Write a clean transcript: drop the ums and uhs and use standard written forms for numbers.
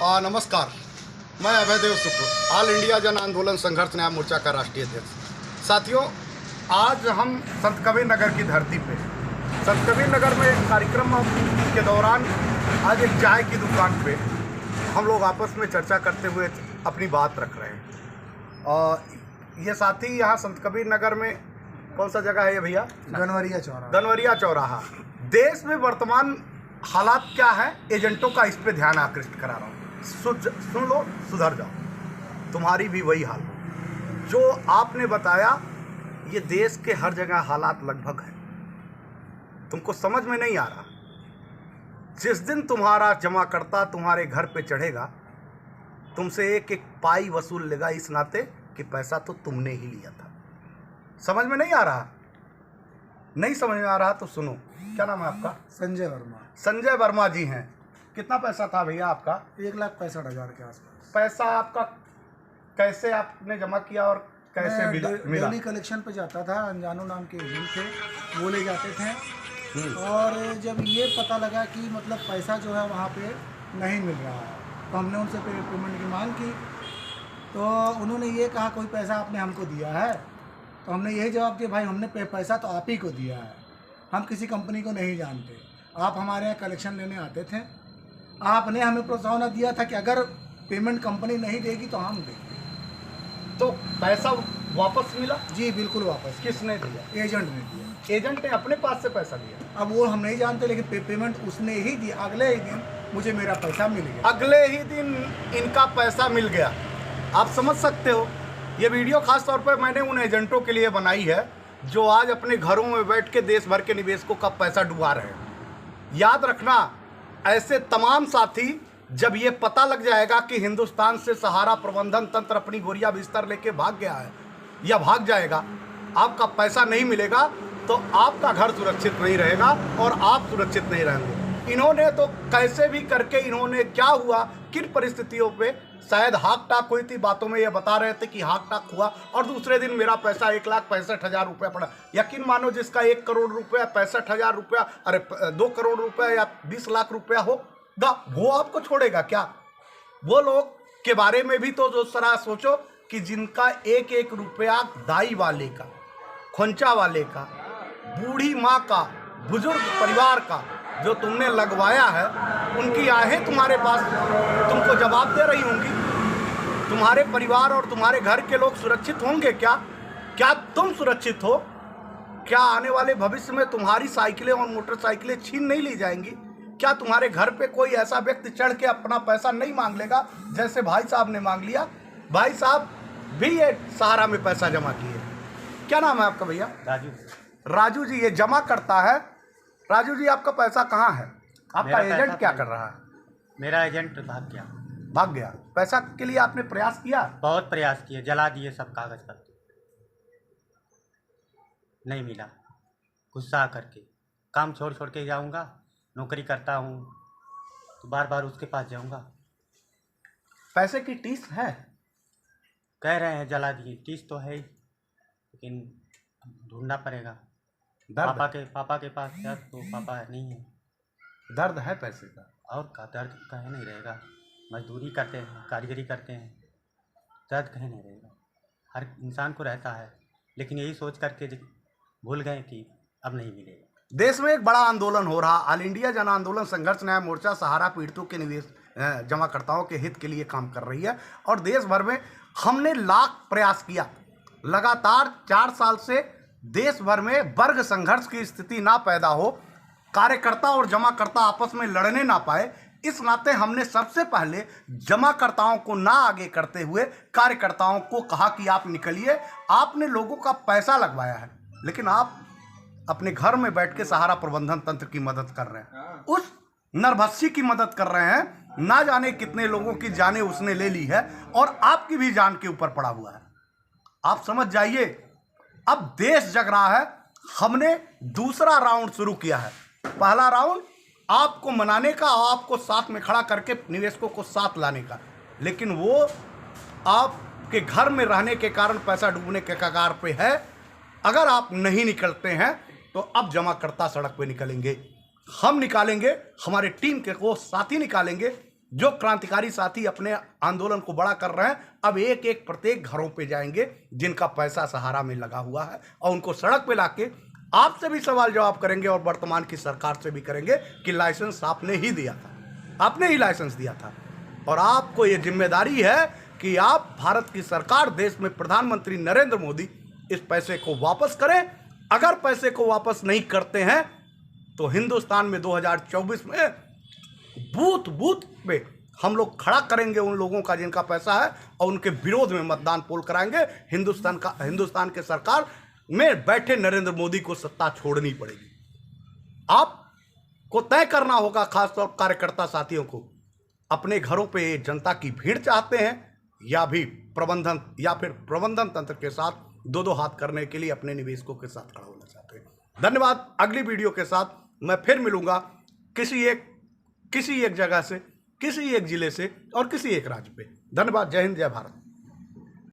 नमस्कार, मैं अभयदेव शुक्ल, all India जन आंदोलन संघर्ष न्याय मोर्चा का राष्ट्रीय अध्यक्ष। साथियों, आज हम संत कबीर नगर की धरती पे संत कबीर नगर में एक कार्यक्रम के दौरान आज एक चाय की दुकान पे हम लोग आपस में चर्चा करते हुए अपनी बात रख रहे हैं। और ये साथी यहाँ संत कबीर नगर में कौन सा जगह है ये भैया? गनवरिया चौराहा। देश में वर्तमान हालात क्या है, एजेंटों का इस पे ध्यान आकृष्ट करा रहा हूँ। सुन लो, सुधर जाओ, तुम्हारी भी वही हाल जो आपने बताया। ये देश के हर जगह हालात लगभग है, तुमको समझ में नहीं आ रहा। जिस दिन तुम्हारा जमाकर्ता तुम्हारे घर पे चढ़ेगा, तुमसे एक एक पाई वसूल लेगा, इस नाते कि पैसा तो तुमने ही लिया था। समझ में नहीं आ रहा? नहीं समझ में आ रहा तो सुनो। क्या नाम है आपका? संजय वर्मा। संजय वर्मा जी हैं। कितना पैसा था भैया आपका? 1,65,000 के आसपास। पैसा आपका कैसे आपने जमा किया और कैसे मिला? डेली कलेक्शन पे जाता था, अनजानो नाम के एजेंट थे, वो ले जाते थे। और जब ये पता लगा कि मतलब पैसा जो है वहाँ पे नहीं मिल रहा है, तो हमने उनसे पेमेंट की मांग की। तो उन्होंने ये कहा कोई पैसा आपने हमको दिया है? तो हमने यही जवाब दिया, भाई हमने पैसा तो आप ही को दिया है, हम किसी कंपनी को नहीं जानते। आप हमारे यहाँ कलेक्शन लेने आते थे, आपने हमें प्रोत्साहन दिया था कि अगर पेमेंट कंपनी नहीं देगी तो हम देंगे। तो पैसा वापस मिला? जी बिल्कुल वापस। किसने दिया? एजेंट ने दिया। एजेंट ने अपने पास से पैसा दिया? अब वो हम नहीं जानते, लेकिन पेमेंट उसने ही दिया। अगले ही दिन मुझे मेरा पैसा मिल गया। अगले ही दिन इनका पैसा मिल गया। आप समझ सकते हो, ये वीडियो खास तौर पर मैंने उन एजेंटों के लिए बनाई है जो आज अपने घरों में बैठ के देश भर के निवेशकों का पैसा डुबा रहे हैं। याद रखना, ऐसे तमाम साथी, जब ये पता लग जाएगा कि हिंदुस्तान से सहारा प्रबंधन तंत्र अपनी गोरिया बिस्तर लेके भाग गया है या भाग जाएगा, आपका पैसा नहीं मिलेगा, तो आपका घर सुरक्षित नहीं रहेगा और आप सुरक्षित नहीं रहेंगे। इन्होंने तो कैसे भी करके, इन्होंने क्या हुआ, किन परिस्थितियों पे, शायद हाक टाक हुई थी, बातों में ये बता रहे थे कि हाक टाक हुआ, और दूसरे दिन मेरा पैसा 1,65,000 रुपया पड़ा। यकीन मानो, जिसका 1 करोड़ रुपया, 65,000 रुपया, अरे 2 करोड़ रुपया या 20 लाख रुपया होगा, वो आपको छोड़ेगा क्या? वो लोग के बारे में भी तो जो सरा सोचो कि जिनका एक एक रुपया दाई वाले का, खोंचा वाले का, बूढ़ी माँ का, बुजुर्ग परिवार का जो तुमने लगवाया है, उनकी आहें तुम्हारे पास तुमको जवाब दे रही होंगी। तुम्हारे परिवार और तुम्हारे घर के लोग सुरक्षित होंगे क्या? क्या तुम सुरक्षित हो? क्या आने वाले भविष्य में तुम्हारी साइकिलें और मोटरसाइकिलें छीन नहीं ली जाएंगी? क्या तुम्हारे घर पे कोई ऐसा व्यक्ति चढ़ के अपना पैसा नहीं मांग लेगा, जैसे भाई साहब ने मांग लिया? भाई साहब भी ये सहारा में पैसा जमा किए। क्या नाम है आपका भैया? राजू। राजू जी ये जमा करता है। राजू जी, आपका पैसा कहाँ है? आपका एजेंट क्या कर रहा है? मेरा एजेंट भाग गया। भाग गया? पैसा के लिए आपने प्रयास किया? बहुत प्रयास किए, जला दिए सब कागज पत्र, नहीं मिला। गुस्सा करके काम छोड़ छोड़ के जाऊंगा, नौकरी करता हूँ तो बार बार उसके पास जाऊंगा। पैसे की टीस है? कह रहे हैं जला दिए, टीस तो है ही, लेकिन ढूंढना पड़ेगा। पापा के पास है तो पापा नहीं है। दर्द है पैसे का? और का दर्द कहीं नहीं रहेगा। मजदूरी करते हैं, कारीगरी करते हैं, दर्द कहीं नहीं रहेगा। हर इंसान को रहता है, लेकिन यही सोच करके भूल गए कि अब नहीं मिलेगा। देश में एक बड़ा आंदोलन हो रहा, ऑल इंडिया जन आंदोलन संघर्ष न्याय मोर्चा सहारा पीड़ितों के निवेश जमाकर्ताओं के हित के लिए काम कर रही है। और देश भर में हमने लाख प्रयास किया, लगातार 4 साल से देश भर में वर्ग संघर्ष की स्थिति ना पैदा हो, कार्यकर्ता और जमाकर्ता आपस में लड़ने ना पाए, इस नाते हमने सबसे पहले जमाकर्ताओं को ना आगे करते हुए कार्यकर्ताओं को कहा कि आप निकलिए। आपने लोगों का पैसा लगवाया है, लेकिन आप अपने घर में बैठ के सहारा प्रबंधन तंत्र की मदद कर रहे हैं, उस नरभक्षी की मदद कर रहे हैं। ना जाने कितने लोगों की जानें उसने ले ली है और आपकी भी जान के ऊपर पड़ा हुआ है। आप समझ जाइए, अब देश जग रहा है। हमने दूसरा राउंड शुरू किया है। पहला राउंड आपको मनाने का, आपको साथ में खड़ा करके निवेशकों को साथ लाने का, लेकिन वो आपके घर में रहने के कारण पैसा डूबने के कगार पे है। अगर आप नहीं निकलते हैं तो अब जमाकर्ता सड़क पे निकलेंगे, हम निकालेंगे, हमारे टीम के वो साथी निकालेंगे जो क्रांतिकारी साथी अपने आंदोलन को बड़ा कर रहे हैं, अब एक एक प्रत्येक घरों पे जाएंगे जिनका पैसा सहारा में लगा हुआ है, और उनको सड़क पे लाके आपसे भी सवाल जवाब करेंगे और वर्तमान की सरकार से भी करेंगे कि लाइसेंस आपने ही दिया था, आपने ही लाइसेंस दिया था। और आपको ये जिम्मेदारी है कि आप भारत की सरकार, देश में प्रधानमंत्री नरेंद्र मोदी इस पैसे को वापस करें। अगर पैसे को वापस नहीं करते हैं तो हिंदुस्तान में 2024 में बूथ बूथ पे हम लोग खड़ा करेंगे उन लोगों का जिनका पैसा है, और उनके विरोध में मतदान पोल कराएंगे। हिंदुस्तान के सरकार में बैठे नरेंद्र मोदी को सत्ता छोड़नी पड़ेगी। आपको तय करना होगा, खासतौर कार्यकर्ता साथियों को, अपने घरों पे जनता की भीड़ चाहते हैं या फिर प्रबंधन तंत्र के साथ दो दो हाथ करने के लिए अपने निवेशकों के साथ खड़ा होना चाहते हैं। धन्यवाद। अगली वीडियो के साथ मैं फिर मिलूंगा किसी एक जगह से, किसी एक जिले से और किसी एक राज्य पे। धन्यवाद। जय हिंद, जय भारत।